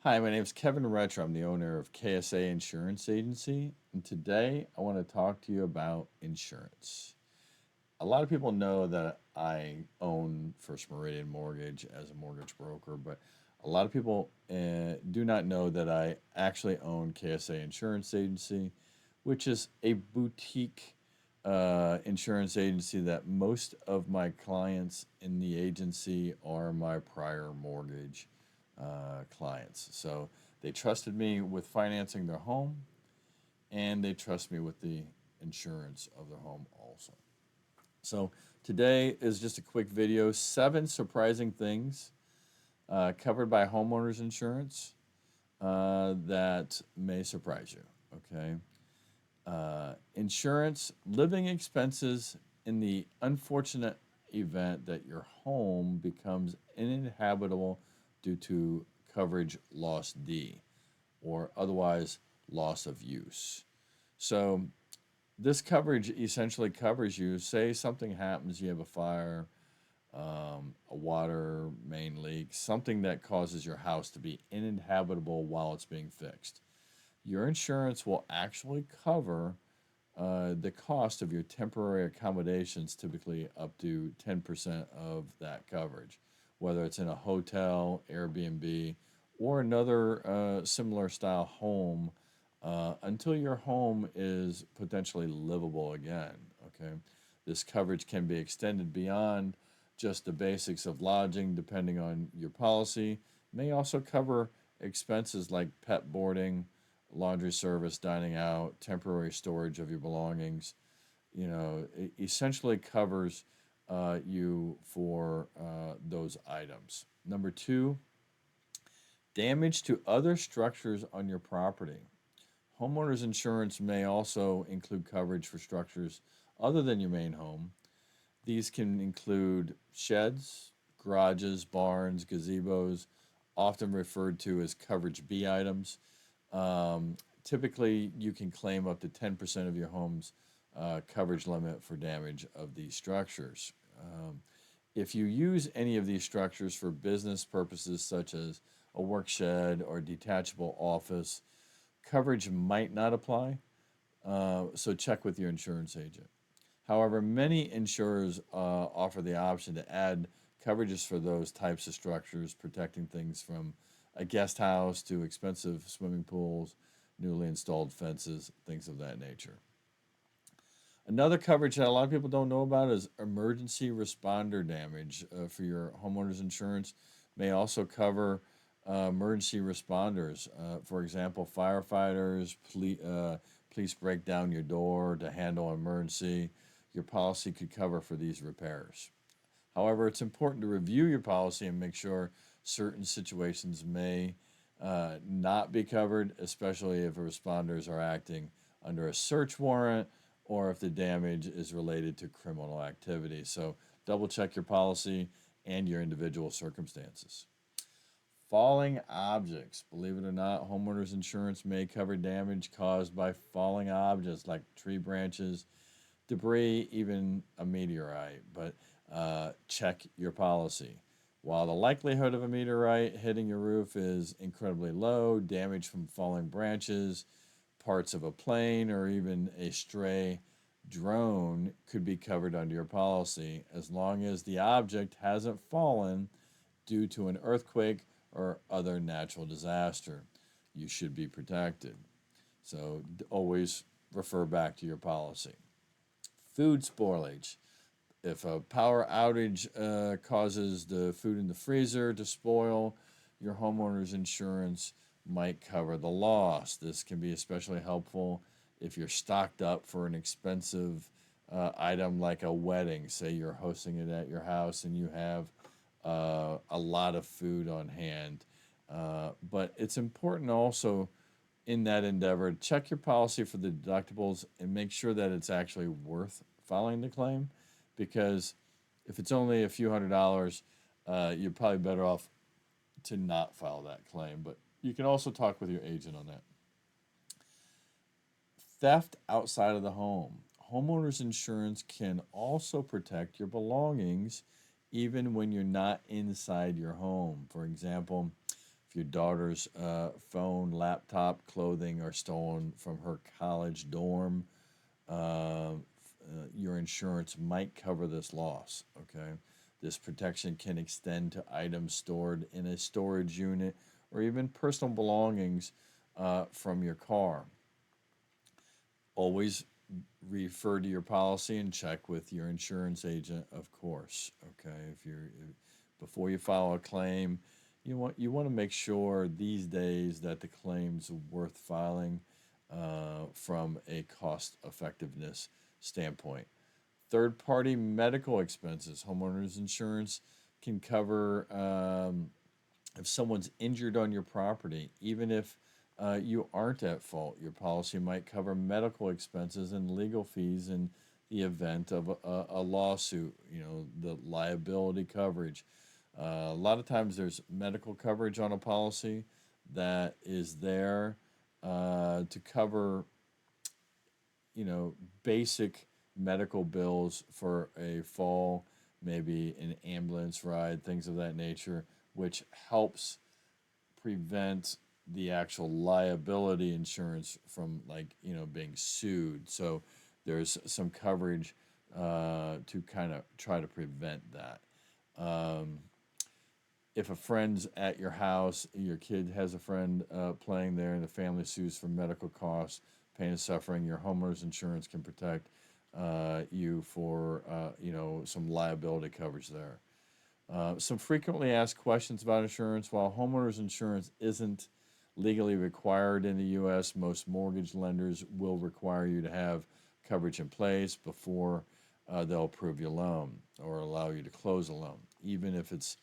Hi, my name is Kevin Retcher. I'm the owner of KSA Insurance Agency, and today I want to talk to you about insurance. A lot of people know that I own First Meridian Mortgage as a mortgage broker, but a lot of people do not know that I actually own KSA Insurance Agency, which is a boutique insurance agency that most of my clients in the agency are my prior mortgage clients. So they trusted me with financing their home, and they trust me with the insurance of their home also. So today is just a quick video, 7 surprising things covered by homeowners insurance that may surprise you. Okay. Insurance, living expenses in the unfortunate event that your home becomes uninhabitable due to coverage loss D, or otherwise loss of use. So this coverage essentially covers you. Say something happens, you have a fire, a water main leak, something that causes your house to be uninhabitable while it's being fixed. Your insurance will actually cover the cost of your temporary accommodations, typically up to 10% of that coverage, whether it's in a hotel, Airbnb, or another similar style home, until your home is potentially livable again. Okay, this coverage can be extended beyond just the basics of lodging, depending on your policy. May also cover expenses like pet boarding, laundry service, dining out, temporary storage of your belongings. It essentially covers you for those items. Number two, damage to other structures on your property. Homeowners insurance may also include coverage for structures other than your main home. These can include sheds, garages, barns, gazebos, often referred to as coverage B items. Um, Typically, you can claim up to 10% of your home's coverage limit for damage of these structures. If you use any of these structures for business purposes, such as a work shed or detachable office, coverage might not apply. So check with your insurance agent. However, many insurers offer the option to add coverages for those types of structures, protecting things from a guest house to expensive swimming pools, newly installed fences, things of that nature. Another coverage that a lot of people don't know about is emergency responder damage for your homeowner's insurance. May also cover emergency responders. For example, firefighters, police break down your door to handle an emergency. Your policy could cover for these repairs. However, it's important to review your policy and make sure certain situations may not be covered, especially if responders are acting under a search warrant or if the damage is related to criminal activity. So, double check your policy and your individual circumstances. Falling objects. Believe it or not, homeowners insurance may cover damage caused by falling objects like tree branches, debris, even a meteorite. But check your policy. While the likelihood of a meteorite hitting your roof is incredibly low, damage from falling branches, parts of a plane, or even a stray drone could be covered under your policy as long as the object hasn't fallen due to an earthquake or other natural disaster. You should be protected. So always refer back to your policy. Food spoilage. If a power outage causes the food in the freezer to spoil, your homeowner's insurance might cover the loss. This can be especially helpful if you're stocked up for an expensive item like a wedding. Say you're hosting it at your house and you have a lot of food on hand. But it's important also in that endeavor, check your policy for the deductibles and make sure that it's actually worth filing the claim, because if it's only a few $100s, you're probably better off to not file that claim. But you can also talk with your agent on that. Theft outside of the home. Homeowners insurance can also protect your belongings even when you're not inside your home. For example, If your daughter's phone, laptop, clothing are stolen from her college dorm, your insurance might cover this loss. Okay, this protection can extend to items stored in a storage unit or even personal belongings from your car. Always refer to your policy and check with your insurance agent, of course. Okay, before you file a claim, you want to make sure these days that the claim's worth filing from a cost effectiveness standpoint. Third party medical expenses, homeowners insurance can cover if someone's injured on your property, even if you aren't at fault. Your policy might cover medical expenses and legal fees in the event of a lawsuit, the liability coverage. A lot of times there's medical coverage on a policy that is there to cover, basic medical bills for a fall, maybe an ambulance ride, things of that nature, which helps prevent the actual liability insurance from, like, being sued. So there's some coverage to kind of try to prevent that. If a friend's at your house, your kid has a friend playing there, and the family sues for medical costs, pain, and suffering, your homeowner's insurance can protect you for some liability coverage there. Some frequently asked questions about insurance. While homeowners insurance isn't legally required in the U.S., most mortgage lenders will require you to have coverage in place before they'll approve your loan or allow you to close a loan. Even if it's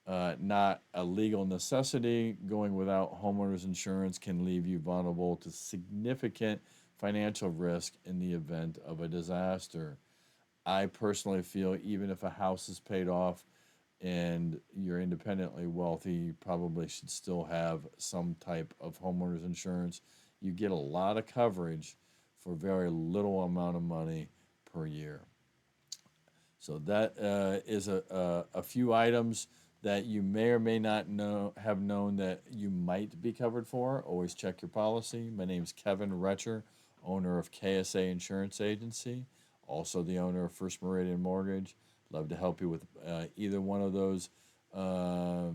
not a legal necessity, going without homeowners insurance can leave you vulnerable to significant financial risk in the event of a disaster. I personally feel even if a house is paid off and you're independently wealthy, you probably should still have some type of homeowners insurance. You get a lot of coverage for very little amount of money per year. So that is a few items that you may or may not have known that you might be covered for. Always check your policy. My name is Kevin Retcher, owner of KSA Insurance Agency, also the owner of First Meridian Mortgage. Love to help you with either one of those. Love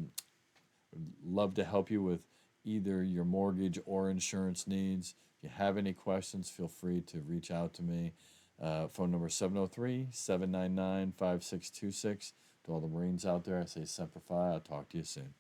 to help you with either your mortgage or insurance needs. If you have any questions, feel free to reach out to me. Phone number 703-799-5626. To all the Marines out there, I say Semper Fi. I'll talk to you soon.